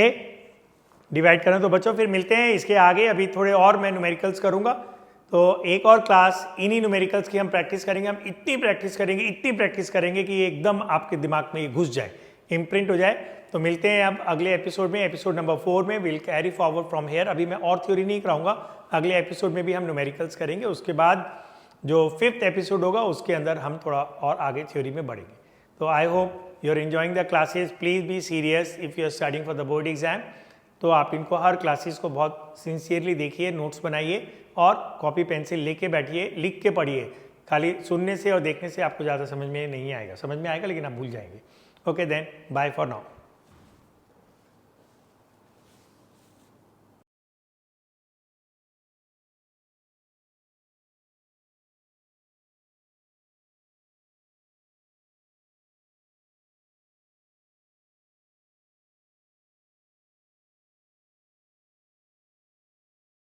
डिवाइड करना। तो बच्चों फिर मिलते हैं इसके आगे, अभी थोड़े और मैं न्यूमेरिकल्स करूँगा, तो एक और क्लास इन्हीं न्यूमेरिकल्स की हम प्रैक्टिस करेंगे। हम इतनी प्रैक्टिस करेंगे कि एकदम आपके दिमाग में ये घुस जाए, इम्प्रिंट हो जाए। तो मिलते हैं अब अगले एपिसोड में, एपिसोड नंबर 4 में। Will carry forward from here. अभी मैं और थ्योरी नहीं कराऊंगा, अगले एपिसोड में भी हम न्यूमेरिकल्स करेंगे। उसके बाद जो 5th एपिसोड होगा उसके अंदर हम थोड़ा और आगे थ्योरी में बढ़ेंगे। तो I hope you are enjoying the classes. Please be serious if you are studying for the board exam. तो आप इनको हर क्लासेस को बहुत सिंसियरली देखिए, नोट्स बनाइए और कॉपी पेंसिल लेके बैठिए, लिख के पढ़िए। खाली सुनने से और देखने से आपको ज़्यादा समझ में नहीं आएगा, समझ में आएगा लेकिन आप भूल जाएंगे। Okay then, bye for now.